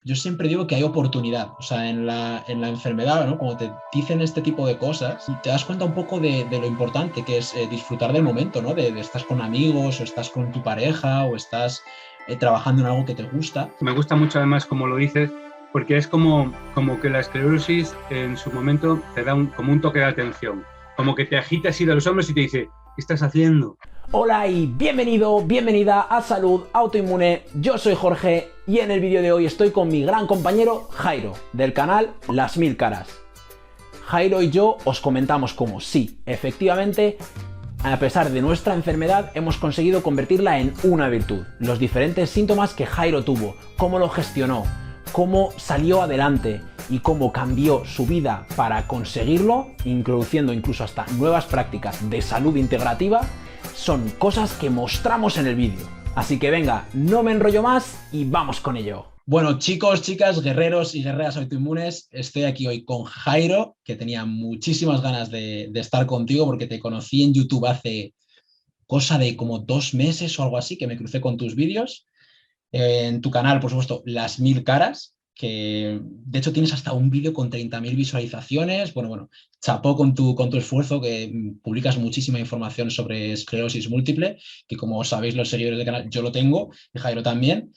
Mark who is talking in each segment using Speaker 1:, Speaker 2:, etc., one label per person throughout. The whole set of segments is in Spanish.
Speaker 1: yo siempre digo que hay oportunidad, o sea, en la enfermedad, ¿no? Cuando te dicen este tipo de cosas, te das cuenta un poco de lo importante que es disfrutar del momento, ¿no? De estás con amigos, o estás con tu pareja, o estás trabajando en algo que te gusta.
Speaker 2: Me gusta mucho además como lo dices, porque es como que la esclerosis en su momento te da como un toque de atención, como que te agita así de los hombros y te dice, ¿qué estás haciendo?
Speaker 3: Hola y bienvenido, bienvenida a Salud Autoinmune. Yo soy Jorge y en el vídeo de hoy estoy con mi gran compañero Jairo, del canal Las Mil Caras. Jairo y yo os comentamos cómo sí, efectivamente, a pesar de nuestra enfermedad, hemos conseguido convertirla en una virtud. Los diferentes síntomas que Jairo tuvo, cómo lo gestionó, cómo salió adelante y cómo cambió su vida para conseguirlo, introduciendo incluso hasta nuevas prácticas de salud integrativa, son cosas que mostramos en el vídeo. Así que venga, no me enrollo más y vamos con ello.
Speaker 1: Bueno, chicos, chicas, guerreros y guerreras autoinmunes, estoy aquí hoy con Jairo, que tenía muchísimas ganas de estar contigo porque te conocí en YouTube hace cosa de como 2 meses o algo así, que me crucé con tus vídeos. En tu canal, por supuesto, Las Mil Caras, que de hecho tienes hasta un vídeo con 30.000 visualizaciones. Bueno, chapó con tu esfuerzo, que publicas muchísima información sobre esclerosis múltiple, que como sabéis los seguidores del canal, yo lo tengo, y Jairo también.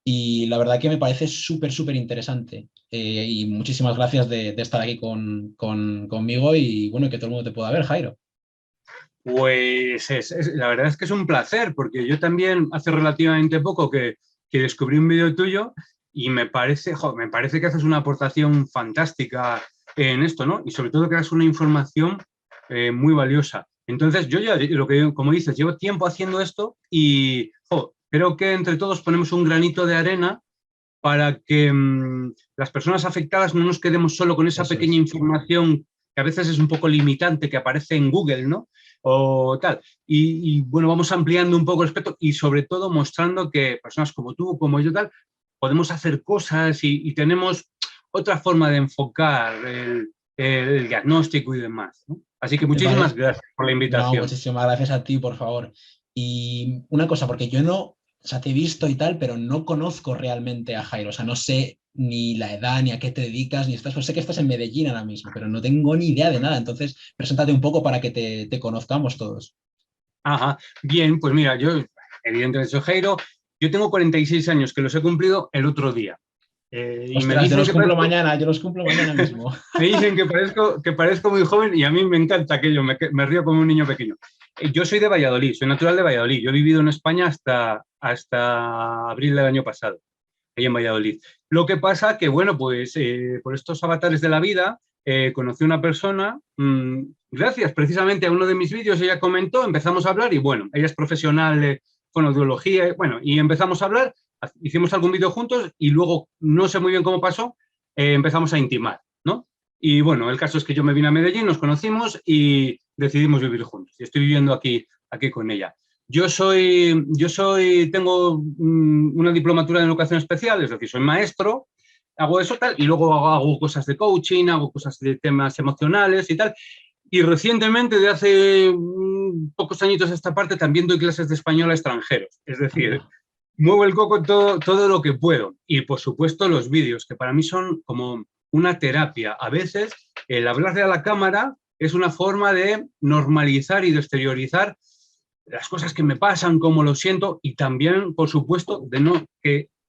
Speaker 1: Y la verdad que me parece súper interesante. Y muchísimas gracias de estar aquí conmigo y bueno, que todo el mundo te pueda ver, Jairo.
Speaker 2: Pues la verdad es que es un placer, porque yo también hace relativamente poco que descubrí un vídeo tuyo y me parece que haces una aportación fantástica en esto, ¿no? Y sobre todo que das una información muy valiosa. Entonces, yo ya, como dices, llevo tiempo haciendo esto y creo que entre todos ponemos un granito de arena para que las personas afectadas no nos quedemos solo con esa
Speaker 1: Eso
Speaker 2: pequeña
Speaker 1: es.
Speaker 2: información que a veces es un poco limitante, que aparece en Google, ¿no? O tal. Bueno, vamos ampliando un poco el espectro y sobre todo mostrando que personas como tú, como yo, tal, podemos hacer cosas y tenemos otra forma de enfocar el diagnóstico y demás, ¿no? Así que
Speaker 1: Me
Speaker 2: muchísimas
Speaker 1: parece,
Speaker 2: gracias por la
Speaker 1: no,
Speaker 2: invitación.
Speaker 1: muchísimas gracias a ti, por favor. Y una cosa, porque yo no, o sea, te he visto y tal, pero no conozco realmente a Jairo. O sea, no sé ni la edad, ni a qué te dedicas, ni estás. Pues sé que estás en Medellín ahora mismo, pero no tengo ni idea de nada. Entonces, preséntate un poco para que te conozcamos todos.
Speaker 2: Ajá, bien, pues mira, yo evidentemente soy Jairo, yo tengo 46 años que los he cumplido el otro día. Y me
Speaker 1: Ostras, yo
Speaker 2: dicen
Speaker 1: los
Speaker 2: que
Speaker 1: cumplo
Speaker 2: parezco,
Speaker 1: mañana, yo los cumplo mañana mismo.
Speaker 2: me dicen que parezco muy joven y a mí me encanta aquello, me río como un niño pequeño. Yo soy de Valladolid, soy natural de Valladolid. Yo he vivido en España hasta abril del año pasado, ahí en Valladolid. Lo que pasa que, bueno, pues por estos avatares de la vida, conocí a una persona, gracias precisamente a uno de mis vídeos, ella comentó, empezamos a hablar y bueno, ella es profesional de fonoaudiología, bueno, y empezamos a hablar, hicimos algún vídeo juntos y luego, no sé muy bien cómo pasó, empezamos a intimar, ¿no? Y bueno, el caso es que yo me vine a Medellín, nos conocimos y decidimos vivir juntos. Y estoy viviendo aquí con ella. Tengo una diplomatura en educación especial, es decir, soy maestro, hago eso tal, y luego hago cosas de coaching, hago cosas de temas emocionales y tal. Y recientemente, de hace pocos añitos a esta parte, también doy clases de español a extranjeros. Es decir,
Speaker 1: Anda.
Speaker 2: muevo el coco todo lo que puedo. Y por supuesto los vídeos, que para mí son como una terapia. A veces el hablarle a la cámara es una forma de normalizar y de exteriorizar las cosas que me pasan, cómo lo siento, y también, por supuesto,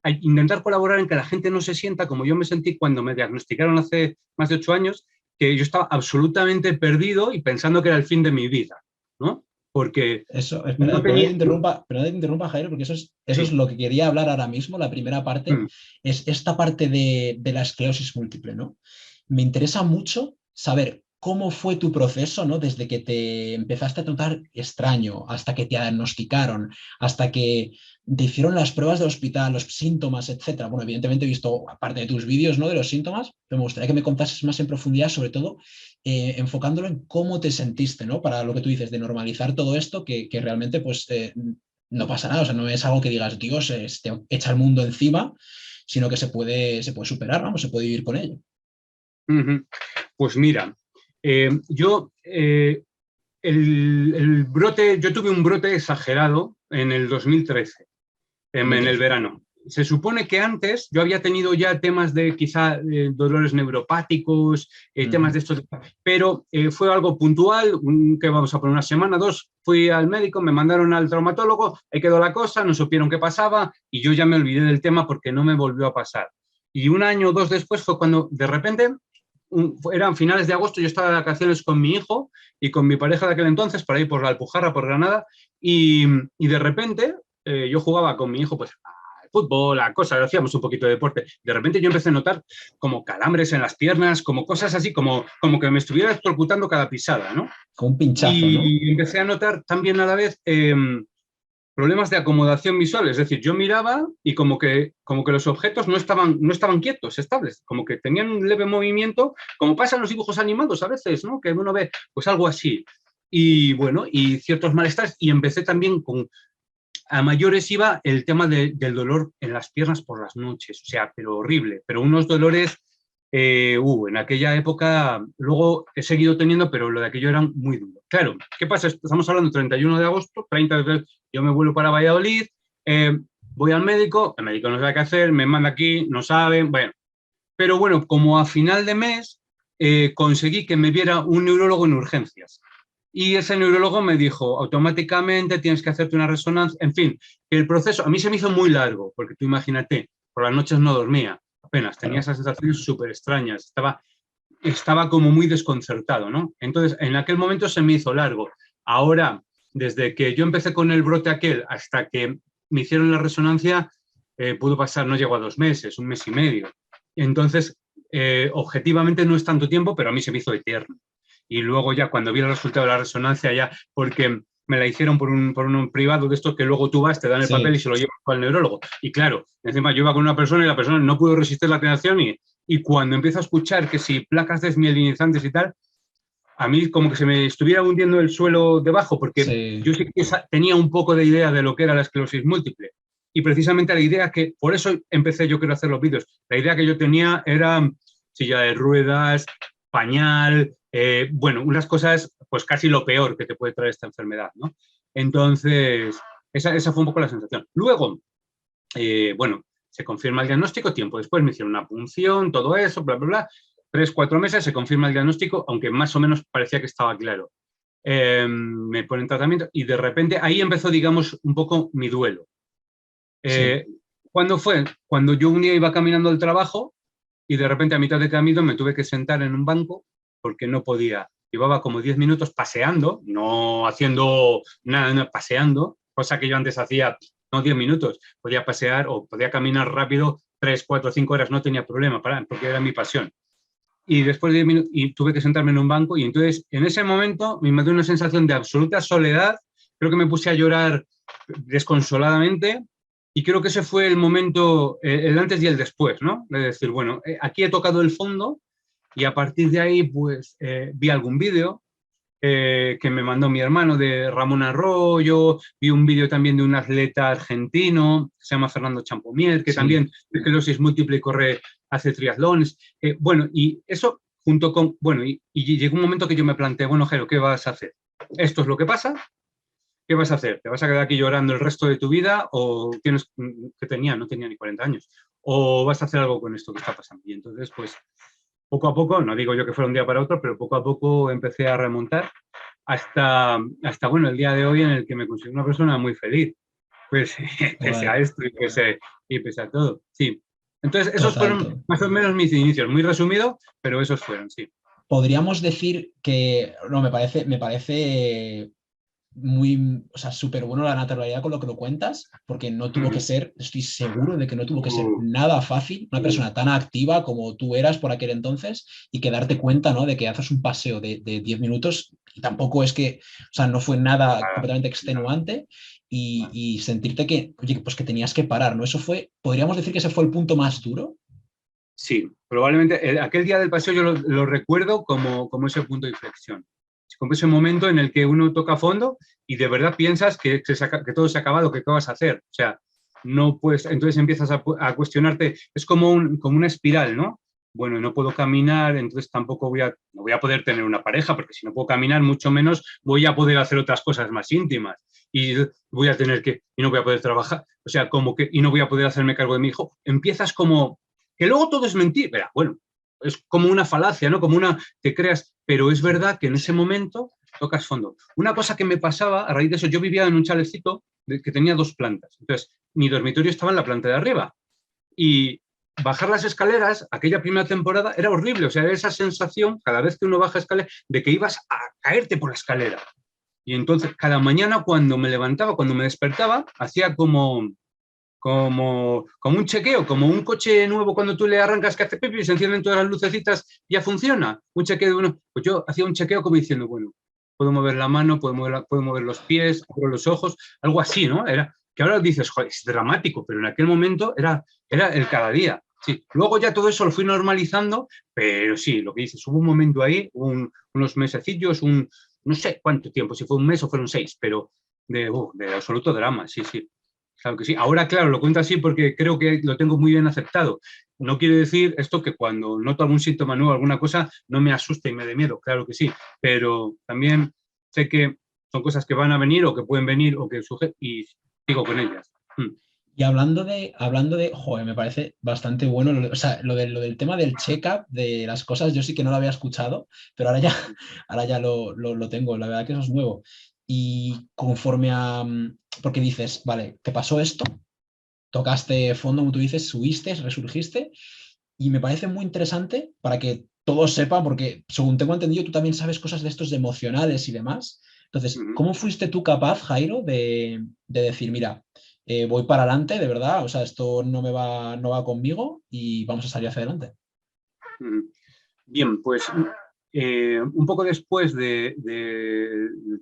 Speaker 2: intentar colaborar en que la gente no se sienta como yo me sentí cuando me diagnosticaron hace más de 8 años, que yo estaba absolutamente perdido y pensando que era el fin de mi vida, ¿no? Porque
Speaker 1: Eso, espera,
Speaker 2: no tenía...
Speaker 1: pero no te interrumpa, Jairo, porque eso es
Speaker 2: Sí.
Speaker 1: lo que quería hablar ahora mismo. La primera parte es esta parte de la esclerosis múltiple, ¿no? Me interesa mucho saber cómo fue tu proceso, ¿no? Desde que te empezaste a notar extraño, hasta que te diagnosticaron, hasta que te hicieron las pruebas del hospital, los síntomas, etcétera. Bueno, evidentemente he visto, aparte de tus vídeos, ¿no? De los síntomas, pero me gustaría que me contases más en profundidad, sobre todo enfocándolo en cómo te sentiste, ¿no? Para lo que tú dices, de normalizar todo esto, que realmente pues no pasa nada, o sea, no es algo que digas, Dios, te echa el mundo encima, sino que se puede superar, vamos, se puede vivir con ello.
Speaker 2: Pues mira, yo yo tuve un brote exagerado en el 2013, en el
Speaker 1: 2013.
Speaker 2: verano. se supone que antes yo había tenido ya temas de quizá dolores neuropáticos, temas de estos, pero fue algo puntual, que vamos a poner una semana, 2, fui al médico, me mandaron al traumatólogo, ahí quedó la cosa, no supieron qué pasaba y yo ya me olvidé del tema porque no me volvió a pasar. Y 1 año o 2 después fue cuando de repente, eran finales de agosto, yo estaba de vacaciones con mi hijo y con mi pareja de aquel entonces para ir por la Alpujarra, por Granada, y de repente yo jugaba con mi hijo pues fútbol, a cosas, hacíamos un poquito de deporte. De repente yo empecé a notar como calambres en las piernas, como cosas así, como que me estuviera electrocutando cada pisada, ¿no?
Speaker 1: Con un pinchazo, ¿no?
Speaker 2: Y empecé a notar también a la vez problemas de acomodación visual, es decir, yo miraba y como que los objetos no estaban quietos, estables, como que tenían un leve movimiento, como pasa en los dibujos animados a veces, ¿no? Que uno ve pues algo así. Y bueno, y ciertos malestares, y empecé también a mayores iba el tema del dolor en las piernas por las noches, o sea, pero horrible, pero unos dolores, en aquella época, luego he seguido teniendo, pero lo de aquello era muy duro. Claro, ¿qué pasa? Estamos hablando del 31 de agosto, 30 de febrero, yo me vuelvo para Valladolid, voy al médico, el médico no sabe qué hacer, me manda aquí, no saben, bueno. Pero bueno, como a final de mes conseguí que me viera un neurólogo en urgencias. Y ese neurólogo me dijo, automáticamente tienes que hacerte una resonancia, en fin, el proceso a mí se me hizo muy largo, porque tú imagínate, por las noches no dormía, apenas, tenía esas sensaciones súper extrañas, estaba como muy desconcertado, ¿no? Entonces, en aquel momento se me hizo largo. Ahora, desde que yo empecé con el brote aquel hasta que me hicieron la resonancia, pudo pasar, no llegó a 2 meses, 1 mes y medio. Entonces, objetivamente no es tanto tiempo, pero a mí se me hizo eterno. Y luego ya cuando vi el resultado de la resonancia ya, porque me la hicieron por un privado de estos que luego tú vas, te dan el papel y se lo llevas al neurólogo. Y claro, encima yo iba con una persona y la persona no pudo resistir la tentación y cuando empiezo a escuchar que si placas desmielinizantes y tal, a mí como que se me estuviera hundiendo el suelo debajo, porque yo sí que tenía un poco de idea de lo que era la esclerosis múltiple. Y precisamente la idea que, por eso empecé yo quiero hacer los vídeos, la idea que yo tenía era silla de ruedas, pañal, bueno, unas cosas, pues casi lo peor que te puede traer esta enfermedad, ¿no? Entonces, esa fue un poco la sensación. Luego, bueno, se confirma el diagnóstico, tiempo después me hicieron una punción, todo eso, bla, bla, bla. 3, 4 meses se confirma el diagnóstico, aunque más o menos parecía que estaba claro. Me ponen tratamiento y de repente ahí empezó, digamos, un poco mi duelo. ¿Cuándo fue? Cuando yo un día iba caminando al trabajo y de repente a mitad de camino me tuve que sentar en un banco porque no podía. Llevaba como 10 minutos paseando, no haciendo nada, no, paseando, cosa que yo antes hacía, no 10 minutos, podía pasear o podía caminar rápido 3, 4, 5 horas, no tenía problema, porque era mi pasión. Y después de 10 minutos, y tuve que sentarme en un banco y entonces en ese momento me dio una sensación de absoluta soledad, creo que me puse a llorar desconsoladamente y creo que ese fue el momento, el antes y el después, ¿no? De decir, bueno, aquí he tocado el fondo y a partir de ahí pues vi algún vídeo que me mandó mi hermano de Ramón Arroyo, vi un vídeo también de un atleta argentino que se llama Fernando Champomier, que también de esclerosis múltiple corre, hace triatlones. Bueno, y eso junto con, bueno, y llegó un momento que yo me planteé, bueno, Jairo, ¿qué vas a hacer? ¿Esto es lo que pasa? ¿Qué vas a hacer? ¿Te vas a quedar aquí llorando el resto de tu vida o tienes, no tenía ni 40 años, o vas a hacer algo con esto que está pasando? Y entonces, pues, poco a poco, no digo yo que fuera un día para otro, pero poco a poco empecé a remontar hasta bueno, el día de hoy en el que me considero una persona muy feliz, pues pese a esto y pese a todo, sí. Entonces, esos fueron más o menos mis inicios, muy resumido, pero esos fueron, sí.
Speaker 1: Podríamos decir que, no, me parece muy, o sea, súper bueno la naturalidad con lo que lo cuentas, porque no tuvo que ser, estoy seguro de que no tuvo que ser nada fácil, una persona tan activa como tú eras por aquel entonces, y que darte cuenta, ¿no?, de que haces un paseo de 10 minutos, y tampoco es que, o sea, no fue nada completamente extenuante, y sentirte que, oye, pues que tenías que parar, ¿no? Eso fue, podríamos decir que ese fue el punto más duro.
Speaker 2: Sí, probablemente aquel día del paseo yo lo recuerdo como ese punto de inflexión. Como ese momento en el que uno toca fondo y de verdad piensas que todo se ha acabado, que qué vas a hacer. O sea, no puedes, entonces empiezas a cuestionarte, es como una espiral, ¿no? bueno, no puedo caminar, entonces tampoco no voy a poder tener una pareja, porque si no puedo caminar, mucho menos voy a poder hacer otras cosas más íntimas. Y voy a tener y no voy a poder trabajar, o sea, como que, y no voy a poder hacerme cargo de mi hijo. Empiezas como, que luego todo es mentira, bueno, es como una falacia, ¿no? Como te creas, pero es verdad que en ese momento tocas fondo. Una cosa que me pasaba, a raíz de eso, yo vivía en un chalecito que tenía 2 plantas, entonces mi dormitorio estaba en la planta de arriba, y bajar las escaleras, aquella primera temporada, era horrible, o sea, era esa sensación, cada vez que uno baja escaleras, de que ibas a caerte por la escalera. Y entonces, cada mañana cuando me levantaba, cuando me despertaba, hacía como un chequeo, como un coche nuevo cuando tú le arrancas que hace pipi y se encienden todas las lucecitas, ya funciona. Un chequeo de uno. Pues yo hacía un chequeo como diciendo, bueno, puedo mover la mano, puedo mover los pies, abro los ojos, algo así, ¿no? Era que ahora dices, joder, es dramático, pero en aquel momento era el cada día. Sí. Luego ya todo eso lo fui normalizando, pero sí, lo que dices, hubo un momento ahí, unos mesecillos, no sé cuánto tiempo, si fue un mes o fueron 6, pero de absoluto drama, sí, sí. Claro que sí. Ahora, claro, lo cuento así porque creo que lo tengo muy bien aceptado. No quiere decir esto que cuando noto algún síntoma nuevo, alguna cosa, no me asuste y me dé miedo, claro que sí. Pero también sé que son cosas que van a venir o que pueden venir o que surgen y sigo con ellas.
Speaker 1: Y joder, me parece bastante bueno, o sea, lo del tema del check-up de las cosas, yo sí que no lo había escuchado, pero ahora ya lo tengo, la verdad que eso es nuevo. Y conforme porque dices, vale, te pasó esto, tocaste fondo, como tú dices, subiste, resurgiste, y me parece muy interesante para que todos sepan, porque según tengo entendido, tú también sabes cosas de estos de emocionales y demás. Entonces, ¿cómo fuiste tú capaz, Jairo, de decir, mira, voy para adelante, de verdad, o sea, esto no va conmigo y vamos a salir hacia adelante?
Speaker 2: Bien, pues un poco después del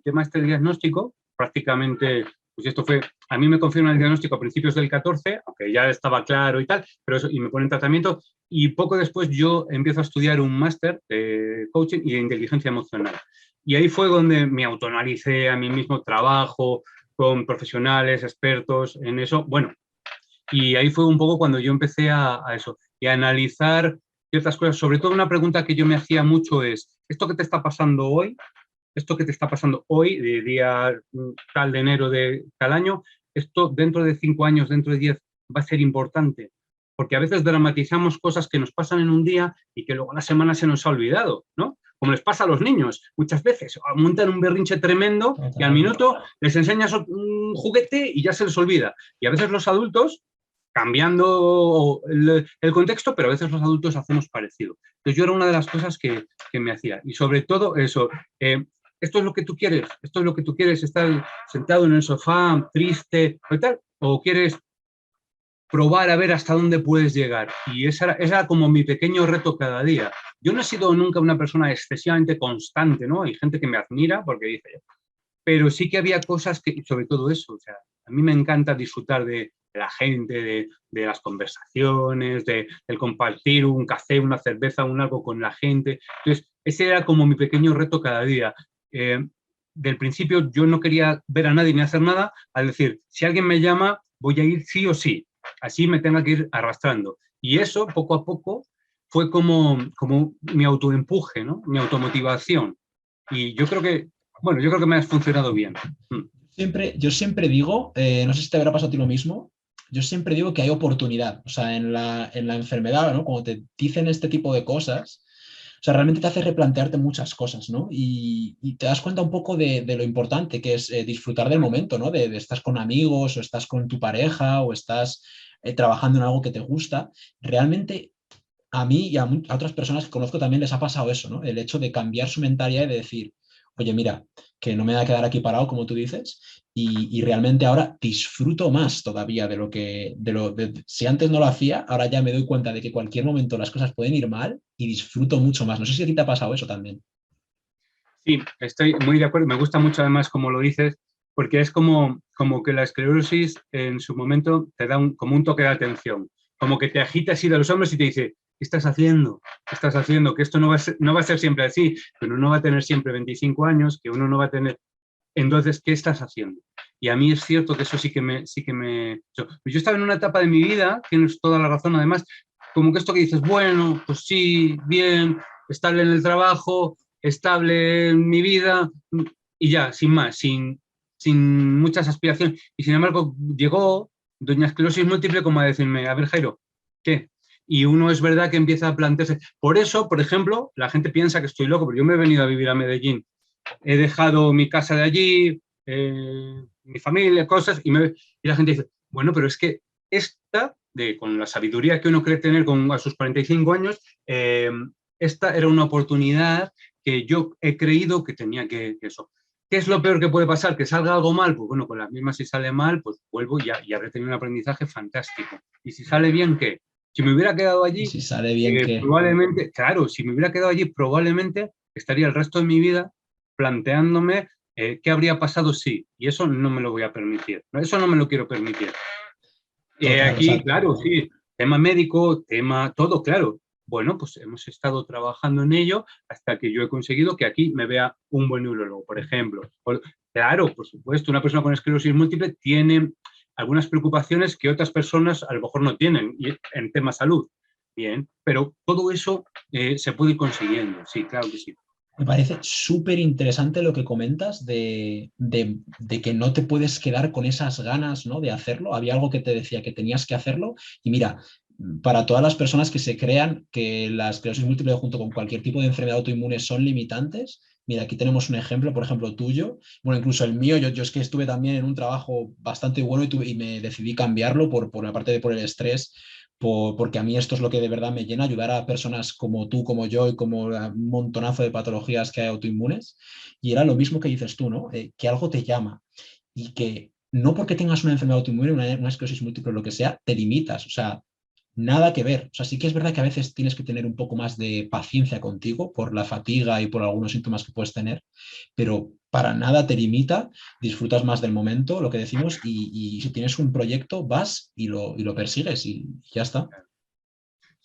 Speaker 2: tema este del diagnóstico, prácticamente, pues esto fue, a mí me confirman el diagnóstico a principios del 14, aunque ya estaba claro y tal, pero eso, y me ponen tratamiento, y poco después yo empiezo a estudiar un máster de coaching y de inteligencia emocional. Y ahí fue donde me autoanalicé a mí mismo, trabajo con profesionales, expertos en eso, bueno, y ahí fue un poco cuando yo empecé a eso, y a analizar ciertas cosas. Sobre todo una pregunta que yo me hacía mucho es, ¿esto que te está pasando hoy? ¿Esto que te está pasando hoy, de día tal de enero de tal año? ¿Esto dentro de 5 años, dentro de 10, va a ser importante? Porque a veces dramatizamos cosas que nos pasan en un día y que luego a la semana se nos ha olvidado, ¿no? Como les pasa a los niños, muchas veces montan un berrinche tremendo y al minuto les enseñas un juguete y ya se les olvida. Y a veces los adultos, cambiando el contexto, pero a veces los adultos hacemos parecido. Entonces yo era una de las cosas que me hacía. Y sobre todo eso, esto es lo que tú quieres, estar sentado en el sofá, triste, o tal, o quieres probar a ver hasta dónde puedes llegar. Y esa era como mi pequeño reto cada día. Yo no he sido nunca una persona excesivamente constante, ¿no? Hay gente que me admira porque dice, pero sí que había cosas que, sobre todo eso, o sea, a mí me encanta disfrutar de la gente, de las conversaciones, del compartir un café, una cerveza, un algo con la gente. Entonces, ese era como mi pequeño reto cada día. Del principio yo no quería ver a nadie ni hacer nada, al decir, si alguien me llama, voy a ir sí o sí, así me tenga que ir arrastrando. Y eso, poco a poco, fue como mi autoempuje, ¿no? Mi automotivación. Y yo creo que me ha funcionado bien.
Speaker 1: Yo siempre digo, no sé si te habrá pasado a ti lo mismo, yo siempre digo que hay oportunidad, o sea, en la enfermedad, ¿no? Cuando te dicen este tipo de cosas, o sea, realmente te hace replantearte muchas cosas, ¿no? Y te das cuenta un poco de lo importante que es disfrutar del momento, ¿no? De estás con amigos o estás con tu pareja o estás trabajando en algo que te gusta. Realmente a mí y a otras personas que conozco también les ha pasado eso, ¿no? El hecho de cambiar su mentalidad y de decir, oye, mira, que no me voy a quedar aquí parado, como tú dices, y realmente ahora disfruto más todavía de si antes no lo hacía, ahora ya me doy cuenta de que cualquier momento las cosas pueden ir mal y disfruto mucho más. No sé si a ti te ha pasado eso también.
Speaker 2: Sí, estoy muy de acuerdo. Me gusta mucho además como lo dices, porque es como que la esclerosis en su momento te da como un toque de atención, como que te agita así de los hombros y te dice, ¿qué estás haciendo? ¿Qué estás haciendo? Que esto no va a ser siempre así, que uno no va a tener siempre 25 años, que uno no va a tener... Entonces, ¿qué estás haciendo? Y a mí es cierto que eso sí que me... Yo estaba en una etapa de mi vida, tienes toda la razón además, como que esto que dices, bueno, pues sí, bien, estable en el trabajo, estable en mi vida, y ya, sin más, sin muchas aspiraciones. Y sin embargo, llegó doña esclerosis múltiple como a decirme, a ver, Jairo, ¿qué? Y uno es verdad que empieza a plantearse. Por eso, por ejemplo, la gente piensa que estoy loco, pero yo me he venido a vivir a Medellín. He dejado mi casa de allí, mi familia, cosas, y la gente dice, bueno, pero es que con la sabiduría que uno cree tener a sus 45 años, esta era una oportunidad que yo he creído que tenía que eso. ¿Qué es lo peor que puede pasar? ¿Que salga algo mal? Pues bueno, con las mismas si sale mal, pues vuelvo y habré tenido un aprendizaje fantástico. Y si sale bien, ¿qué? Si me hubiera quedado
Speaker 1: Y
Speaker 2: allí,
Speaker 1: si sale bien que...
Speaker 2: probablemente, claro, si me hubiera quedado allí, probablemente estaría el resto de mi vida planteándome qué habría pasado si, y eso no me lo voy a permitir, eso no me lo quiero permitir.
Speaker 1: Total, o
Speaker 2: Aquí,
Speaker 1: sea,
Speaker 2: claro, sí, tema médico, tema todo, claro. Bueno, pues hemos estado trabajando en ello hasta que yo he conseguido que aquí me vea un buen neurólogo, por ejemplo. Claro, por supuesto, una persona con esclerosis múltiple tiene algunas preocupaciones que otras personas a lo mejor no tienen en tema salud. Bien, pero todo eso se puede ir consiguiendo, sí, claro que sí.
Speaker 1: me parece súper interesante lo que comentas de que no te puedes quedar con esas ganas, ¿no?, de hacerlo. Había algo que te decía que tenías que hacerlo. Y mira, para todas las personas que se crean que la esclerosis múltiple junto con cualquier tipo de enfermedad autoinmune son limitantes, mira, aquí tenemos un ejemplo, por ejemplo, tuyo. Bueno, incluso el mío, yo es que estuve también en un trabajo bastante bueno y me decidí cambiarlo por la parte por el estrés, porque a mí esto es lo que de verdad me llena, ayudar a personas como tú, como yo y como un montonazo de patologías que hay autoinmunes. Y era lo mismo que dices tú, ¿no? Que algo te llama y que no porque tengas una enfermedad autoinmune, una esclerosis múltiple o lo que sea, te limitas. O sea, nada que ver. O sea, sí que es verdad que a veces tienes que tener un poco más de paciencia contigo por la fatiga y por algunos síntomas que puedes tener, pero para nada te limita, disfrutas más del momento, lo que decimos, y si tienes un proyecto, vas y lo persigues y ya está.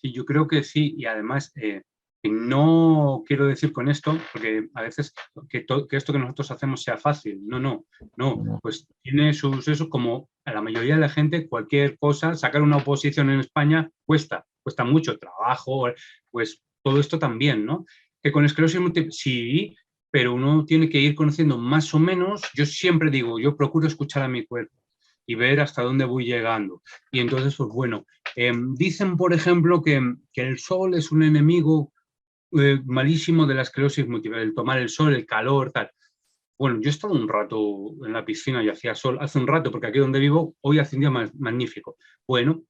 Speaker 2: Sí, yo creo que sí, y además no quiero decir con esto, porque a veces que esto que nosotros hacemos sea fácil. No,
Speaker 1: No.
Speaker 2: pues tiene sus eso, como a la mayoría de la gente, cualquier cosa, sacar una oposición en España cuesta mucho trabajo, pues todo esto también, ¿no? Que con esclerosis múltiple, sí, pero uno tiene que ir conociendo más o menos, yo siempre digo, yo procuro escuchar a mi cuerpo y ver hasta dónde voy llegando. Y entonces, pues bueno, dicen, por ejemplo, que el sol es un enemigo malísimo de la esclerosis múltiple, el tomar el sol, el calor, tal. Bueno, yo he estado un rato en la piscina y hacía sol, hace un rato, porque aquí donde vivo, hoy hace un día magnífico. Bueno,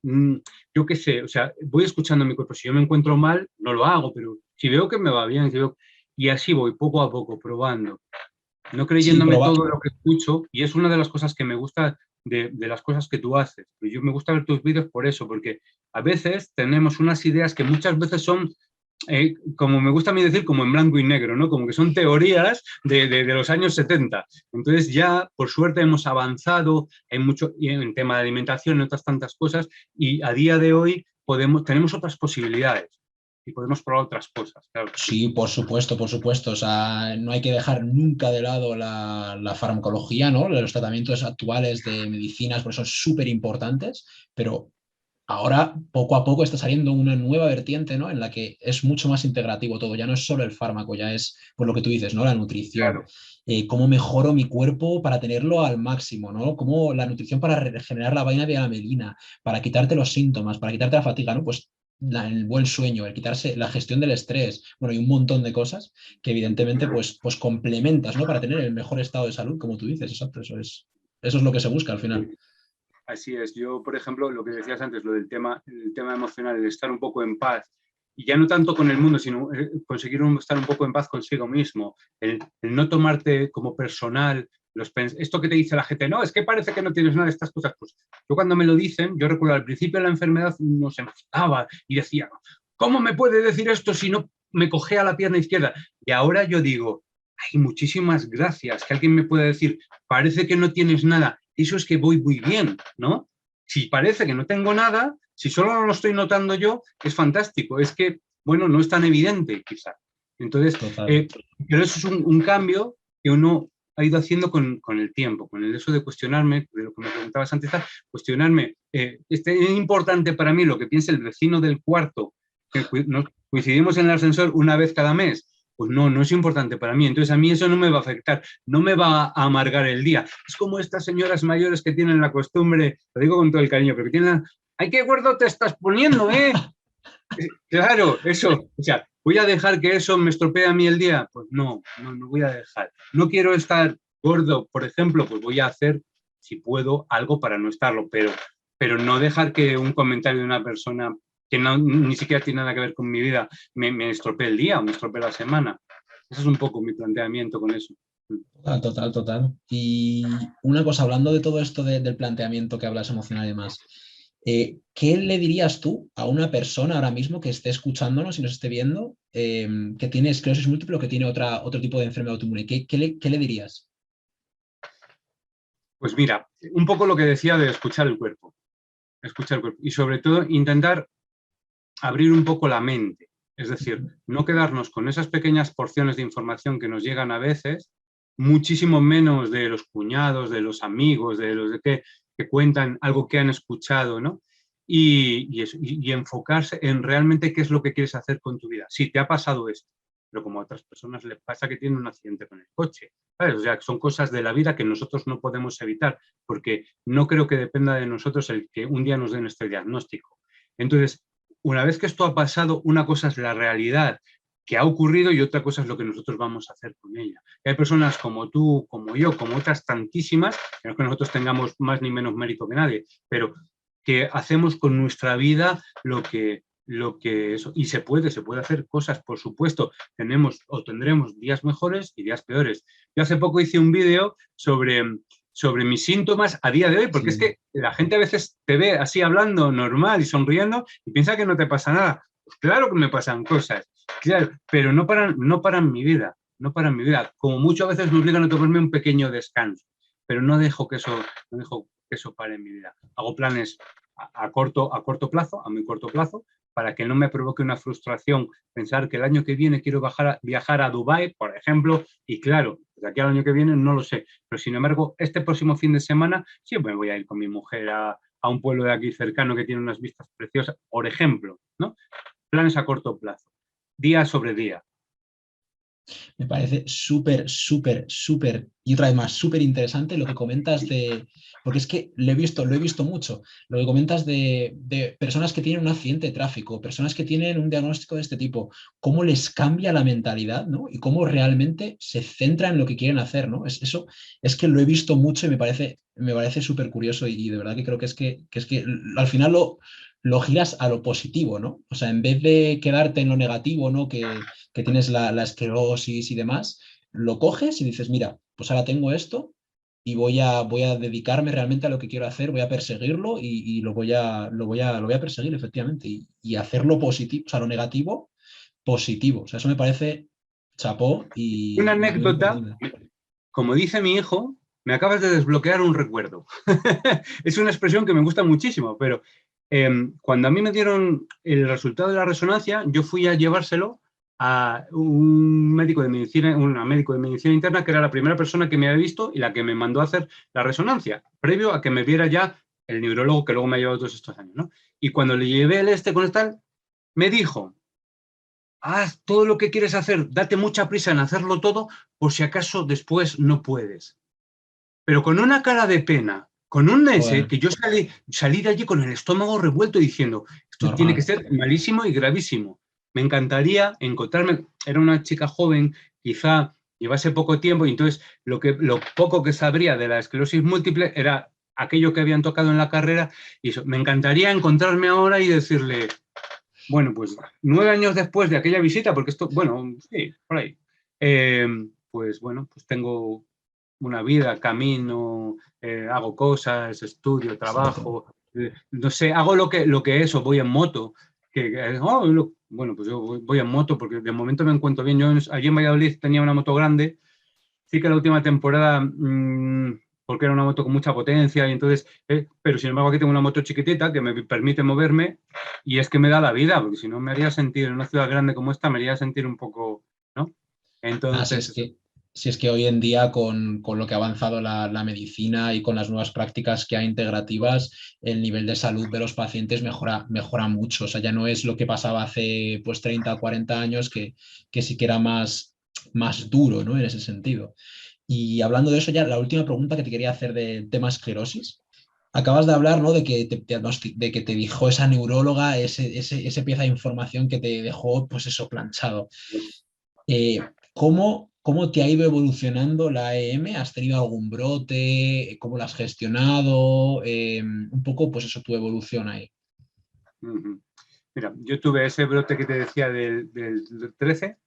Speaker 2: yo qué sé, o sea, voy escuchando a mi cuerpo. Si yo me encuentro mal, no lo hago, pero si veo que me va bien, y así voy poco a poco probando, no
Speaker 1: Sí,
Speaker 2: creyéndome todo lo que escucho, y es una de las cosas que me gusta de las cosas que tú haces. Yo me gusta ver tus vídeos por eso, porque a veces tenemos unas ideas que muchas veces son, como me gusta a mí decir, como en blanco y negro, ¿no? Como que son teorías de los años 70. Entonces ya, por suerte, hemos avanzado en tema de alimentación, en otras tantas cosas, y a día de hoy tenemos otras posibilidades y podemos probar otras cosas. Claro.
Speaker 1: Sí, por supuesto, por supuesto. O sea, no hay que dejar nunca de lado la farmacología, ¿no? Los tratamientos actuales de medicinas, por eso son súper importantes, pero ahora poco a poco está saliendo una nueva vertiente, ¿no?, en la que es mucho más integrativo todo. Ya no es solo el fármaco, ya es, por lo que tú dices, ¿no?, la nutrición.
Speaker 2: Claro.
Speaker 1: Cómo mejoro mi cuerpo para tenerlo al máximo, ¿no? Cómo la nutrición para regenerar la vaina de la melina, para quitarte los síntomas, para quitarte la fatiga, ¿no? Pues el buen sueño, el quitarse la gestión del estrés, bueno, y un montón de cosas que evidentemente pues complementas, ¿no?, para tener el mejor estado de salud, como tú dices. Exacto, eso es lo que se busca al final.
Speaker 2: Así es. Yo, por ejemplo, lo que decías antes, el tema emocional, el estar un poco en paz, y ya no tanto con el mundo, sino conseguir estar un poco en paz consigo mismo, el no tomarte como personal, esto que te dice la gente, no, es que parece que no tienes nada de estas cosas. Pues yo cuando me lo dicen, yo recuerdo al principio de la enfermedad uno se enfadaba y decía, ¿cómo me puede decir esto si no me cogea la pierna izquierda? Y ahora yo digo, ay, muchísimas gracias, que alguien me pueda decir, parece que no tienes nada, eso es que voy muy bien, ¿no? Si parece que no tengo nada, si solo no lo estoy notando yo, es fantástico, es que, bueno, no es tan evidente quizá. Entonces, pero eso es un cambio que uno haciendo con el tiempo, con el eso de cuestionarme, de lo que me preguntabas antes, cuestionarme, ¿es importante para mí lo que piensa el vecino del cuarto, que nos coincidimos en el ascensor una vez cada mes? Pues no, no es importante para mí. Entonces a mí eso no me va a afectar, no me va a amargar el día. Es como estas señoras mayores que tienen la costumbre, lo digo con todo el cariño, pero que tienen ¡ay, qué gordo te estás poniendo, eh! Claro, eso, o sea, ¿voy a dejar que eso me estropee a mí el día? Pues no voy a dejar. No quiero estar gordo, por ejemplo, pues voy a hacer, si puedo, algo para no estarlo, pero no dejar que un comentario de una persona que ni siquiera tiene nada que ver con mi vida me estropee el día o me estropee la semana. Ese es un poco mi planteamiento con eso.
Speaker 1: Total. Y una cosa, hablando de todo esto del planteamiento que hablas emocional y demás, ¿qué le dirías tú a una persona ahora mismo que esté escuchándonos y nos esté viendo, que tiene esclerosis múltiple o que tiene otro tipo de enfermedad autoinmune? ¿Qué le dirías?
Speaker 2: Pues mira, un poco lo que decía de escuchar el cuerpo y sobre todo intentar abrir un poco la mente, es decir, no quedarnos con esas pequeñas porciones de información que nos llegan a veces, muchísimo menos de los cuñados, de los amigos, de los que cuentan algo que han escuchado, ¿no? Y enfocarse en realmente qué es lo que quieres hacer con tu vida. Sí, te ha pasado esto, pero como a otras personas les pasa que tienen un accidente con el coche, ¿sabes? O sea, son cosas de la vida que nosotros no podemos evitar, porque no creo que dependa de nosotros el que un día nos den este diagnóstico. Entonces, una vez que esto ha pasado, una cosa es la realidad que ha ocurrido y otra cosa es lo que nosotros vamos a hacer con ella. Y hay personas como tú, como yo, como otras tantísimas, que no es que nosotros tengamos más ni menos mérito que nadie, pero que hacemos con nuestra vida lo que eso, y se puede hacer cosas, por supuesto, tenemos o tendremos días mejores y días peores. Yo hace poco hice un vídeo sobre mis síntomas a día de hoy, porque sí. Es que la gente a veces te ve así hablando normal y sonriendo y piensa que no te pasa nada. Pues claro que me pasan cosas, claro, pero no paran mi vida, no paran mi vida. Como muchas veces me obligan a tomarme un pequeño descanso, pero no dejo que eso pare en mi vida. Hago planes a corto plazo, a muy corto plazo, para que no me provoque una frustración pensar que el año que viene quiero viajar a Dubái, por ejemplo, y claro, de aquí al año que viene no lo sé, pero sin embargo, este próximo fin de semana sí me voy a ir con mi mujer a un pueblo de aquí cercano que tiene unas vistas preciosas, por ejemplo, ¿no? Planes a corto plazo, día sobre día.
Speaker 1: Me parece súper, y otra vez más, súper interesante lo que comentas porque es que lo he visto mucho, lo que comentas de personas que tienen un accidente de tráfico, personas que tienen un diagnóstico de este tipo, cómo les cambia la mentalidad, ¿no? Y cómo realmente se centran en lo que quieren hacer, ¿no? Eso es que lo he visto mucho y me parece súper curioso y de verdad que creo que es que al final lo giras a lo positivo, ¿no? O sea, en vez de quedarte en lo negativo, ¿no? Que tienes la esclerosis y demás, lo coges y dices, mira, pues ahora tengo esto y voy a dedicarme realmente a lo que quiero hacer, voy a perseguirlo y lo voy a perseguir efectivamente y hacerlo positivo, o sea, lo negativo, positivo. O sea, eso me parece chapó y...
Speaker 2: Una anécdota, como dice mi hijo, me acabas de desbloquear un recuerdo. Es una expresión que me gusta muchísimo, pero cuando a mí me dieron el resultado de la resonancia, yo fui a llevárselo a un médico de medicina interna, que era la primera persona que me había visto y la que me mandó a hacer la resonancia, previo a que me viera ya el neurólogo que luego me ha llevado todos estos años, ¿no? Y cuando le llevé el con el tal, me dijo, haz todo lo que quieres hacer, date mucha prisa en hacerlo todo, por si acaso después no puedes. Pero con una cara de pena, con un ese, que yo salí de allí con el estómago revuelto diciendo, esto tiene que ser malísimo y gravísimo. Me encantaría encontrarme, era una chica joven, quizá llevase poco tiempo, y entonces lo poco que sabría de la esclerosis múltiple era aquello que habían tocado en la carrera, y eso, me encantaría encontrarme ahora y decirle, bueno, pues 9 años después de aquella visita, porque esto, bueno, sí, por ahí, pues bueno, pues tengo una vida, camino, hago cosas, estudio, trabajo, no sé, hago lo que eso, voy en moto, bueno, pues yo voy en moto porque de momento me encuentro bien. Yo allí en Valladolid tenía una moto grande, sí que la última temporada, porque era una moto con mucha potencia, y entonces, pero sin embargo aquí tengo una moto chiquitita que me permite moverme y es que me da la vida, porque si no me haría sentir, en una ciudad grande como esta, me haría sentir un poco, ¿no? Entonces...
Speaker 1: Si es que hoy en día con lo que ha avanzado la medicina y con las nuevas prácticas que hay integrativas, el nivel de salud de los pacientes mejora mucho. O sea, ya no es lo que pasaba hace pues 30 o 40 años que sí que era más duro, ¿no? En ese sentido. Y hablando de eso, ya la última pregunta que te quería hacer del tema esclerosis. Acabas de hablar, ¿no? De que de que te dijo esa neuróloga, ese pieza de información que te dejó, pues eso, planchado. ¿Cómo te ha ido evolucionando la AEM? ¿Has tenido algún brote? ¿Cómo lo has gestionado? Un poco, pues eso, tu evolución ahí.
Speaker 2: Ujú. Mira, yo tuve ese brote que te decía del 13,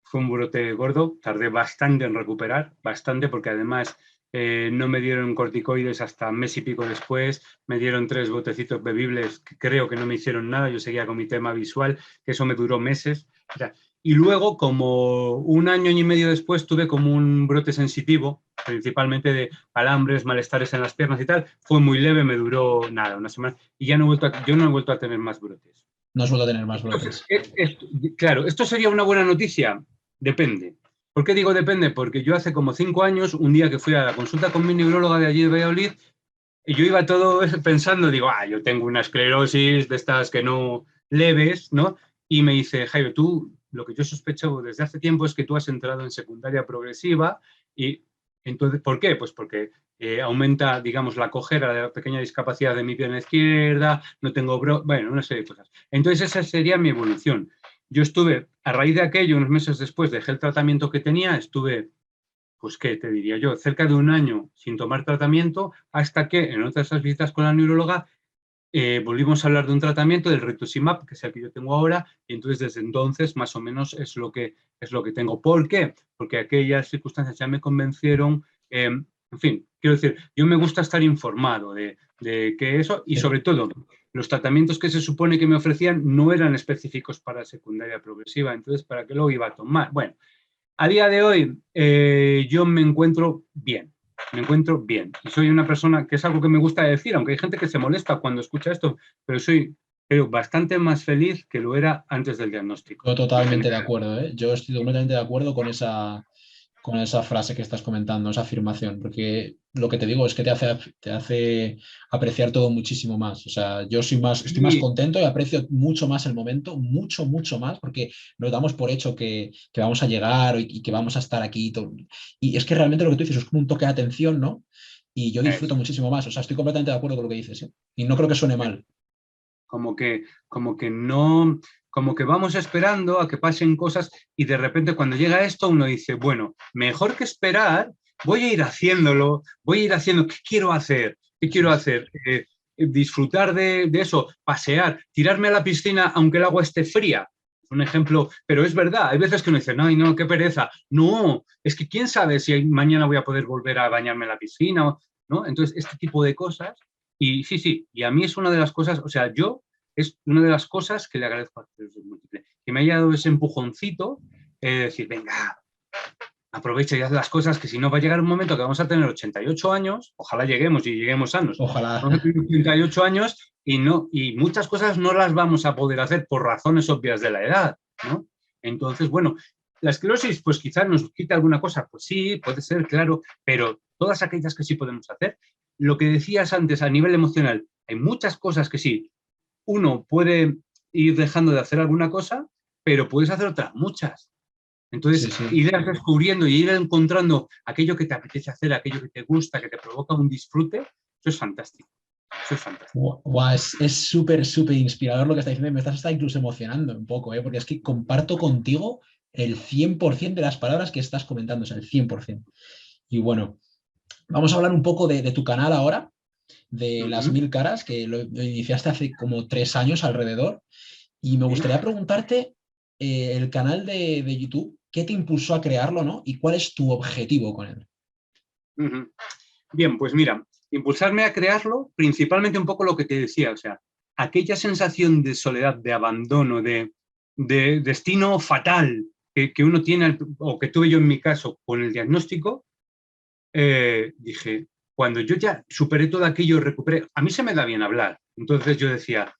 Speaker 2: fue un brote gordo, tardé bastante en recuperar, bastante, porque además no me dieron corticoides hasta mes y pico después, me dieron 3 botecitos bebibles que creo que no me hicieron nada, yo seguía con mi tema visual, que eso me duró meses. O sea, y luego, como un año y medio después, tuve como un brote sensitivo, principalmente de calambres, malestares en las piernas y tal, fue muy leve, me duró nada, una semana, y ya yo no he vuelto a tener más brotes.
Speaker 1: No has vuelto a tener más
Speaker 2: Entonces,
Speaker 1: brotes.
Speaker 2: claro, ¿esto sería una buena noticia? Depende. ¿Por qué digo depende? Porque yo hace como 5 años, un día que fui a la consulta con mi neuróloga de allí de Valladolid, y yo iba todo pensando, digo, yo tengo una esclerosis de estas que no leves, ¿no? Y me dice, Jairo, tú, lo que yo sospecho desde hace tiempo es que tú has entrado en secundaria progresiva y entonces, ¿por qué? Pues porque aumenta, digamos, la cojera, la pequeña discapacidad de mi pierna izquierda, no tengo, bueno, una serie de cosas. Entonces esa sería mi evolución. Yo estuve, a raíz de aquello, unos meses después, dejé el tratamiento que tenía, estuve, pues qué te diría yo, cerca de un año sin tomar tratamiento, hasta que en otras visitas con la neuróloga volvimos a hablar de un tratamiento, del rituximab, que es el que yo tengo ahora, y entonces desde entonces más o menos es lo que tengo. ¿Por qué? Porque aquellas circunstancias ya me convencieron, en fin, quiero decir, yo me gusta estar informado de que eso, y sobre todo, los tratamientos que se supone que me ofrecían no eran específicos para secundaria progresiva, entonces, ¿para qué lo iba a tomar? Bueno, a día de hoy yo me encuentro bien. Me encuentro bien. Y soy una persona, que es algo que me gusta decir, aunque hay gente que se molesta cuando escucha esto, pero soy, creo, bastante más feliz que lo era antes del diagnóstico.
Speaker 1: Yo
Speaker 2: En
Speaker 1: totalmente de
Speaker 2: general.
Speaker 1: acuerdo, ¿eh? Yo estoy completamente de acuerdo con esa frase que estás comentando, esa afirmación, porque lo que te digo es que te hace apreciar todo muchísimo más. O sea, estoy más
Speaker 2: Y,
Speaker 1: contento y aprecio mucho más el momento, mucho, mucho más, porque nos damos por hecho que vamos a llegar y que vamos a estar aquí. Y es que realmente lo que tú dices es como un toque de atención, ¿no? Y yo disfruto
Speaker 2: eso.
Speaker 1: muchísimo más. O sea, estoy completamente de acuerdo con lo que dices, ¿eh? Y no creo que suene mal.
Speaker 2: Como que no, como que vamos esperando a que pasen cosas y de repente cuando llega esto uno dice, bueno, mejor que esperar, voy a ir haciéndolo, voy a ir haciendo, ¿qué quiero hacer? ¿Qué
Speaker 1: Eso
Speaker 2: quiero
Speaker 1: es.
Speaker 2: hacer? Disfrutar de eso, pasear, tirarme a la piscina aunque el agua esté fría. Un ejemplo, pero es verdad, hay veces que uno dice, no, qué pereza. No, es que quién sabe si mañana voy a poder volver a bañarme en la piscina, ¿no? Entonces, este tipo de cosas. Y sí, y a mí es una de las cosas, o sea, es una de las cosas que le agradezco a Esclerosis Múltiple, que me haya dado ese empujoncito, de decir, venga, aprovecha y haz las cosas, que si no va a llegar un momento que vamos a tener 88 años, ojalá lleguemos y lleguemos sanos,
Speaker 1: Ojalá.
Speaker 2: vamos a tener 88 años y muchas cosas no las vamos a poder hacer por razones obvias de la edad, ¿no? Entonces, bueno, la esclerosis, pues quizás nos quita alguna cosa, pues sí, puede ser, claro, pero todas aquellas que sí podemos hacer, lo que decías antes a nivel emocional, hay muchas cosas que sí, uno puede ir dejando de hacer alguna cosa, pero puedes hacer otras muchas.
Speaker 1: Sí,
Speaker 2: Entonces,
Speaker 1: sí.
Speaker 2: ir descubriendo y ir encontrando aquello que te apetece hacer, aquello que te gusta, que te provoca un disfrute, eso es fantástico. Eso es fantástico.
Speaker 1: Guau, es súper, súper inspirador lo que estás diciendo. Me estás hasta incluso emocionando un poco, ¿eh? Porque es que comparto contigo el 100% de las palabras que estás comentando, o sea, el 100%. Y bueno, vamos a hablar un poco de tu canal ahora, de las
Speaker 2: Uh-huh.
Speaker 1: 1000 caras, que lo iniciaste hace como 3 años alrededor. Y me
Speaker 2: ¿Sí?
Speaker 1: gustaría preguntarte, el canal de YouTube, ¿qué te impulsó a crearlo, ¿no? ¿Y cuál es tu objetivo con él?
Speaker 2: Uh-huh. Bien, pues mira, impulsarme a crearlo, principalmente un poco lo que te decía, o sea, aquella sensación de soledad, de abandono, de destino fatal que uno tiene, o que tuve yo en mi caso con el diagnóstico, dije, cuando yo ya superé todo aquello, recuperé, a mí se me da bien hablar, entonces yo decía,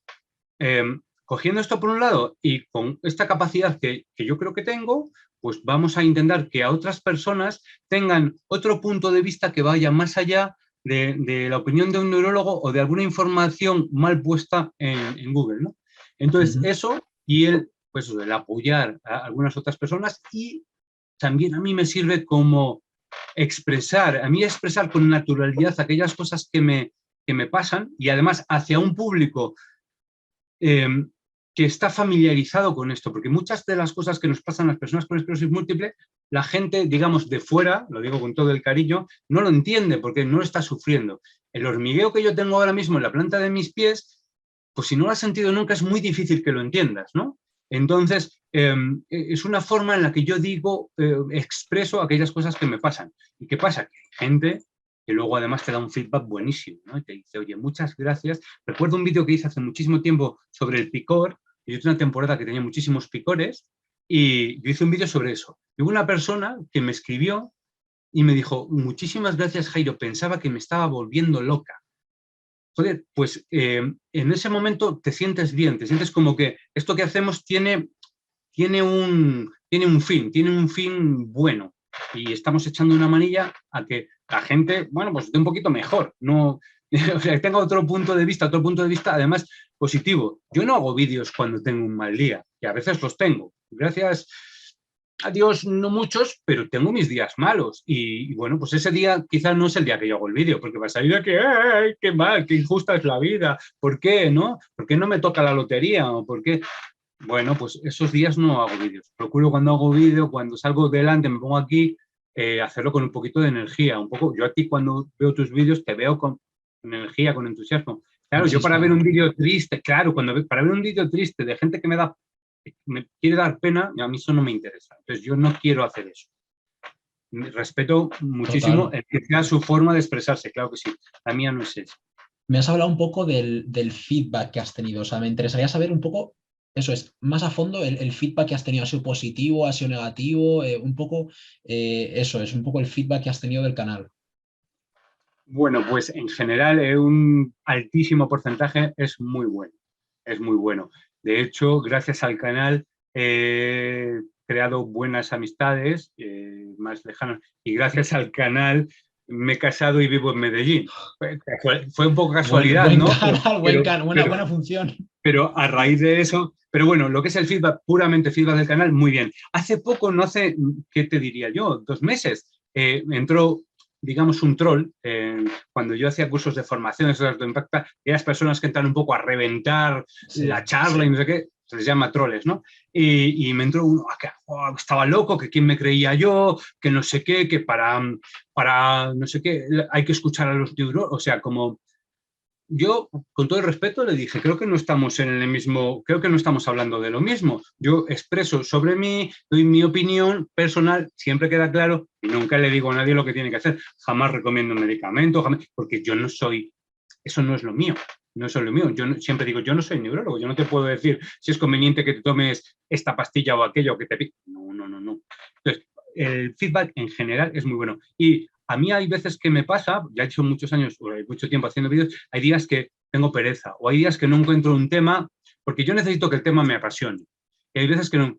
Speaker 2: cogiendo esto por un lado y con esta capacidad que yo creo que tengo, pues vamos a intentar que a otras personas tengan otro punto de vista que vaya más allá de la opinión de un neurólogo o de alguna información mal puesta en Google, ¿no? Entonces, eso y pues, el apoyar a algunas otras personas, y también a mí me sirve como expresar con naturalidad aquellas cosas que me pasan, y además hacia un público que está familiarizado con esto, porque muchas de las cosas que nos pasan a las personas con esclerosis múltiple, la gente, digamos, de fuera, lo digo con todo el cariño, no lo entiende porque no lo está sufriendo. El hormigueo que yo tengo ahora mismo en la planta de mis pies, pues si no lo has sentido nunca, es muy difícil que lo entiendas, ¿no? Entonces, es una forma en la que yo digo, expreso aquellas cosas que me pasan. ¿Y qué pasa? Que hay gente que luego además te da un feedback buenísimo, ¿no? Y te dice, oye, muchas gracias. Recuerdo un vídeo que hice hace muchísimo tiempo sobre el picor. Yo tuve una temporada que tenía muchísimos picores y yo hice un vídeo sobre eso. Y hubo una persona que me escribió y me dijo, muchísimas gracias, Jairo, pensaba que me estaba volviendo loca. Joder, pues en ese momento te sientes bien, te sientes como que esto que hacemos tiene un fin bueno, y estamos echando una manilla a que la gente, bueno, pues esté un poquito mejor, no, o sea, que tenga otro punto de vista además positivo. Yo no hago vídeos cuando tengo un mal día, que a veces los tengo, gracias a Dios no muchos, pero tengo mis días malos, y bueno, pues ese día quizás no es el día que yo hago el vídeo, porque va a salir a que, ¡ay, qué mal, qué injusta es la vida! ¿Por qué, no? ¿Por qué no me toca la lotería? ¿O por qué? Bueno, pues esos días no hago vídeos. Procuro cuando hago vídeo, cuando salgo delante, me pongo aquí, hacerlo con un poquito de energía. Un poco, yo a ti cuando veo tus vídeos te veo con energía, con entusiasmo. Claro, yo para ver un vídeo triste, claro, para ver un vídeo triste de gente que me quiere dar pena, a mí eso no me interesa. Entonces yo no quiero hacer eso. Respeto muchísimo el que sea su forma de expresarse, claro que sí. La mía no es eso.
Speaker 1: Me has hablado un poco del feedback que has tenido. O sea, me interesaría saber un poco, eso es, más a fondo, el feedback que has tenido. ¿Ha sido positivo? ¿Ha sido negativo? Un poco, eso es, un poco el feedback que has tenido del canal.
Speaker 2: Bueno, pues en general un altísimo porcentaje es muy bueno. Es muy bueno. De hecho, gracias al canal he creado buenas amistades más lejanas, y gracias al canal me he casado y vivo en Medellín. Fue un poco casualidad,
Speaker 1: buen
Speaker 2: ¿no?
Speaker 1: Canal, buena función.
Speaker 2: Pero a raíz de eso, pero bueno, lo que es el feedback, puramente feedback del canal, muy bien. Hace poco, no hace, ¿qué te diría yo? 2 meses, entró, digamos, un troll, cuando yo hacía cursos de formación, eso de Impacta, aquellas personas que entran un poco a reventar la charla y no sé qué, se les llama troles, ¿no? Y me entró uno, que estaba loco, que quién me creía yo, que no sé qué, que para no sé qué, hay que escuchar a los neurólogos, o sea, como... Yo, con todo el respeto, le dije, creo que no estamos hablando de lo mismo. Yo expreso sobre mí, doy mi opinión personal, siempre queda claro, y nunca le digo a nadie lo que tiene que hacer. Jamás recomiendo un medicamento, porque yo no soy, eso no es lo mío. No es lo mío. Siempre digo, yo no soy neurólogo, yo no te puedo decir si es conveniente que te tomes esta pastilla o aquello que te... No. Entonces, el feedback en general es muy bueno. Y a mí hay veces que me pasa, ya he hecho muchos años, o hay mucho tiempo haciendo vídeos, hay días que tengo pereza, o hay días que no encuentro un tema, porque yo necesito que el tema me apasione. Y hay veces que no.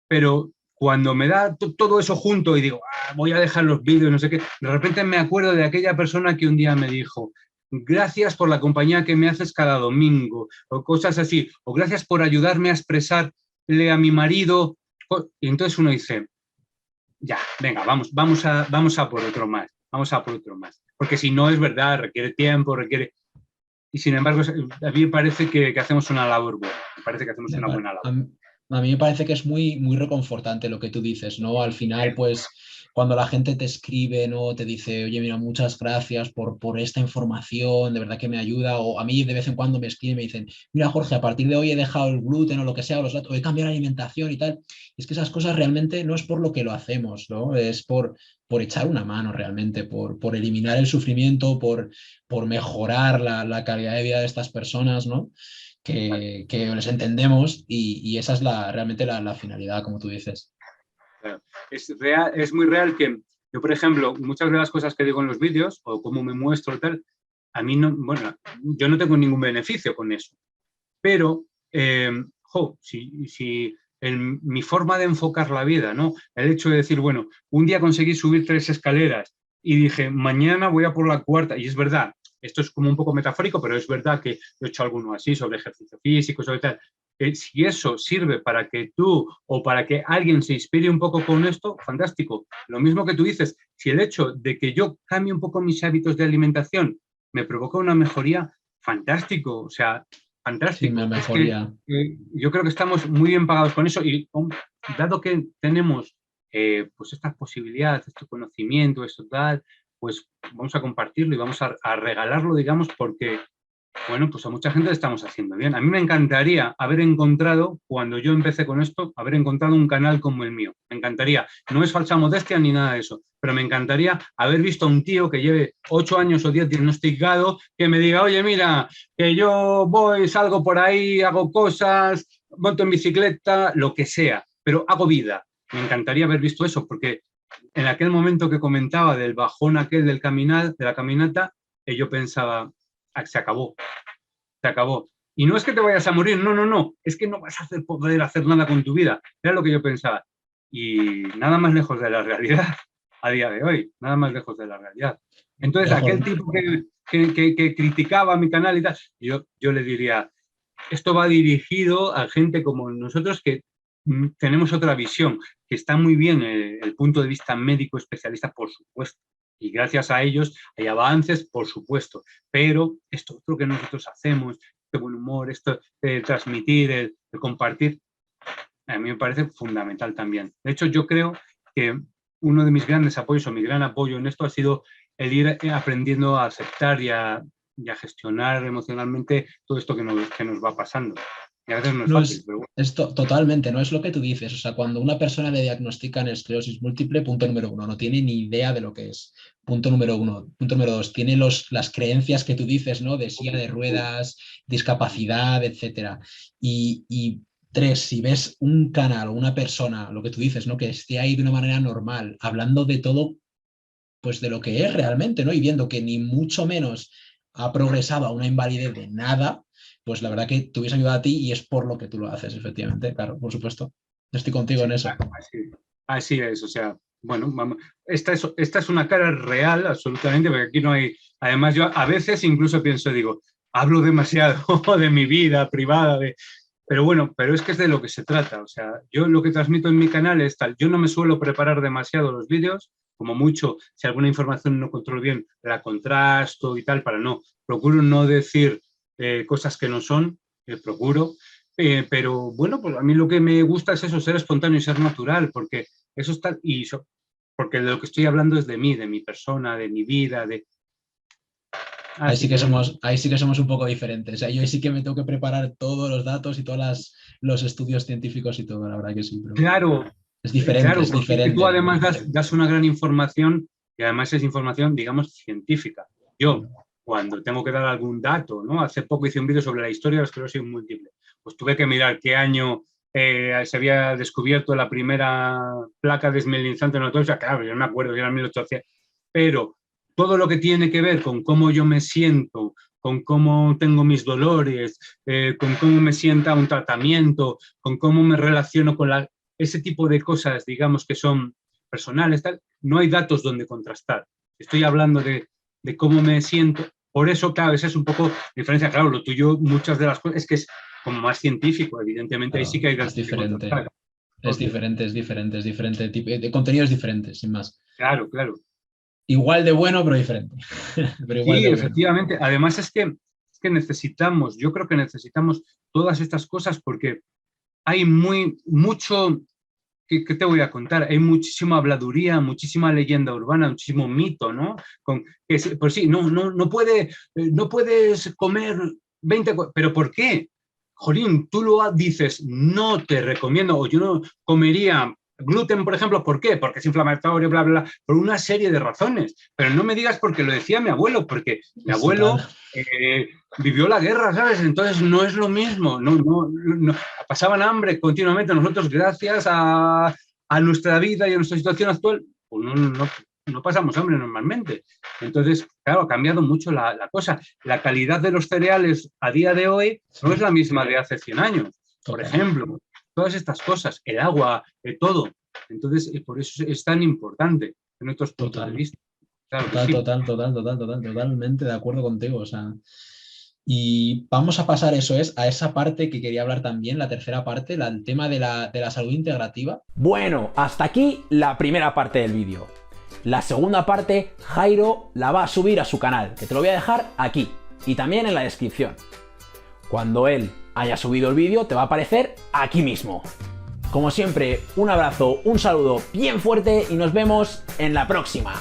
Speaker 2: Pero cuando me da todo eso junto y digo, voy a dejar los vídeos, no sé qué, de repente me acuerdo de aquella persona que un día me dijo, gracias por la compañía que me haces cada domingo, o cosas así, o gracias por ayudarme a expresarle a mi marido. Y entonces uno dice, ya, venga, vamos a por otro más, porque si no, es verdad, requiere tiempo, y sin embargo, a mí me parece que hacemos una labor buena, me parece que hacemos una buena labor.
Speaker 1: A mí me parece que es muy, muy reconfortante lo que tú dices, ¿no? Al final, pues, cuando la gente te escribe, ¿no? Te dice, oye, mira, muchas gracias por esta información, de verdad que me ayuda. O a mí de vez en cuando me escriben y me dicen, mira, Jorge, a partir de hoy he dejado el gluten o lo que sea, o he cambiado la alimentación y tal. Y es que esas cosas realmente no es por lo que lo hacemos, ¿no? Es por echar una mano realmente, por eliminar el sufrimiento, por mejorar la calidad de vida de estas personas, ¿no? Que les entendemos, y esa es realmente la finalidad, como tú dices.
Speaker 2: Claro. Es muy real que yo, por ejemplo, muchas de las cosas que digo en los vídeos o cómo me muestro y tal, a mí no, bueno, yo no tengo ningún beneficio con eso. Pero, si mi forma de enfocar la vida, ¿no? El hecho de decir, bueno, un día conseguí subir 3 escaleras y dije, mañana voy a por la 4ª, y es verdad, esto es como un poco metafórico, pero es verdad que yo he hecho alguno así sobre ejercicio físico, sobre tal. Si eso sirve para que tú o para que alguien se inspire un poco con esto, fantástico. Lo mismo que tú dices, si el hecho de que yo cambie un poco mis hábitos de alimentación me provoca una mejoría, fantástico, o sea,
Speaker 1: Sí,
Speaker 2: fantástico.
Speaker 1: me
Speaker 2: Es que
Speaker 1: mejoría.
Speaker 2: yo creo que estamos muy bien pagados con eso y dado que tenemos pues esta posibilidad, este conocimiento, esto tal, pues vamos a compartirlo y vamos a regalarlo, digamos, porque, bueno, pues a mucha gente le estamos haciendo bien. A mí me encantaría haber encontrado, cuando yo empecé con esto, haber encontrado un canal como el mío. Me encantaría. No es falsa modestia ni nada de eso, pero me encantaría haber visto a un tío que lleve 8 años o 10 diagnosticado, que me diga, oye, mira, que yo voy, salgo por ahí, hago cosas, monto en bicicleta, lo que sea, pero hago vida. Me encantaría haber visto eso, porque en aquel momento que comentaba del bajón aquel de la caminata, yo pensaba, se acabó, se acabó. Y no es que te vayas a morir, no, no, no, es que no vas a poder hacer nada con tu vida. Era lo que yo pensaba. Y nada más lejos de la realidad a día de hoy, nada más lejos de la realidad. Entonces,
Speaker 1: Lejos.
Speaker 2: aquel tipo que criticaba mi canal y tal, yo le diría, esto va dirigido a gente como nosotros que tenemos otra visión, que está muy bien el punto de vista médico especialista, por supuesto, y gracias a ellos hay avances, por supuesto, pero esto otro que nosotros hacemos, este buen humor, esto de transmitir, el compartir, a mí me parece fundamental también. De hecho, yo creo que uno de mis grandes apoyos o mi gran apoyo en esto ha sido el ir aprendiendo a aceptar y a gestionar emocionalmente todo esto que nos va pasando. Y a veces no es
Speaker 1: No
Speaker 2: fácil, pero bueno.
Speaker 1: esto totalmente, no es lo que tú dices. O sea, cuando una persona le diagnostican esclerosis múltiple, punto número uno, no tiene ni idea de lo que es. Punto número uno. Punto número dos, tiene las creencias que tú dices, ¿no? De silla de ruedas, discapacidad, etcétera. Y tres, si ves un canal o una persona, lo que tú dices, ¿no? Que esté ahí de una manera normal, hablando de todo, pues de lo que es realmente, ¿no? Y viendo que ni mucho menos ha progresado a una invalidez de nada, pues la verdad que te hubiese ayudado a ti y es por lo que tú lo haces, efectivamente, claro, por supuesto. Estoy contigo en
Speaker 2: Sí,
Speaker 1: eso.
Speaker 2: así es, o sea, bueno, vamos, esta es una cara real, absolutamente, porque aquí no hay, además yo a veces incluso pienso, digo, hablo demasiado de mi vida privada, pero bueno, pero es que es de lo que se trata, o sea, yo lo que transmito en mi canal es tal, yo no me suelo preparar demasiado los vídeos, como mucho, si alguna información no controlo bien, la contrasto y tal, para no, procuro no decir cosas que no son, procuro, pero bueno, pues a mí lo que me gusta es eso, ser espontáneo y ser natural, porque eso está, porque de lo que estoy hablando es de mí, de mi persona, de mi vida, Así que bueno.
Speaker 1: Ahí sí que somos un poco diferentes. O sea, yo ahí sí que me tengo que preparar todos los datos y todos los estudios científicos y todo, la verdad que sí, pero
Speaker 2: Claro,
Speaker 1: es diferente,
Speaker 2: claro,
Speaker 1: es
Speaker 2: porque es que
Speaker 1: diferente.
Speaker 2: tú además das una gran información y además es información, digamos, científica. Yo, cuando tengo que dar algún dato, ¿no? Hace poco hice un vídeo sobre la historia de la esclerosis múltiple. Pues tuve que mirar qué año se había descubierto la primera placa desmielinizante en la autopsia. Claro, yo no me acuerdo, era en 1800. Pero todo lo que tiene que ver con cómo yo me siento, con cómo tengo mis dolores, con cómo me sienta un tratamiento, con cómo me relaciono con ese tipo de cosas, digamos, que son personales, tal, no hay datos donde contrastar. Estoy hablando de cómo me siento. Por eso, claro, esa es un poco diferencia. Claro, lo tuyo, muchas de las cosas, es que es como más científico, evidentemente, ahí sí
Speaker 1: Claro,
Speaker 2: que hay
Speaker 1: es
Speaker 2: datos que
Speaker 1: diferente.
Speaker 2: contrastar.
Speaker 1: Es
Speaker 2: Obvio.
Speaker 1: diferente, es diferente, es diferente. De contenidos diferentes, sin más.
Speaker 2: Claro, claro.
Speaker 1: Igual de bueno, pero diferente. Pero igual
Speaker 2: Sí,
Speaker 1: de bueno.
Speaker 2: efectivamente. Además es que necesitamos, yo creo que necesitamos todas estas cosas porque hay mucho, ¿qué te voy a contar? Hay muchísima habladuría, muchísima leyenda urbana, muchísimo mito, ¿no? Pues sí, no puedes comer 20, pero ¿por qué? Jolín, tú lo dices, no te recomiendo, o yo no comería gluten, por ejemplo, ¿por qué? Porque es inflamatorio, bla, bla, bla, por una serie de razones. Pero no me digas porque lo decía mi abuelo, porque mi
Speaker 1: Es total.
Speaker 2: abuelo vivió la guerra, ¿sabes? Entonces no es lo mismo, no, pasaban hambre continuamente. Nosotros, gracias a nuestra vida y a nuestra situación actual, pues no pasamos hambre normalmente. Entonces, claro, ha cambiado mucho la cosa. La calidad de los cereales a día de hoy no es la misma de hace 100 años. Por
Speaker 1: Total.
Speaker 2: ejemplo, todas estas cosas, el agua, todo. Entonces, por eso es tan importante en otros puntos de vista. Claro que sí.
Speaker 1: Totalmente de acuerdo contigo. O sea, y vamos a pasar a esa parte que quería hablar también, la tercera parte, el tema de la salud integrativa.
Speaker 3: Bueno, hasta aquí la primera parte del vídeo. La segunda parte, Jairo la va a subir a su canal, que te lo voy a dejar aquí y también en la descripción. Cuando él haya subido el vídeo, te va a aparecer aquí mismo. Como siempre, un abrazo, un saludo bien fuerte y nos vemos en la próxima.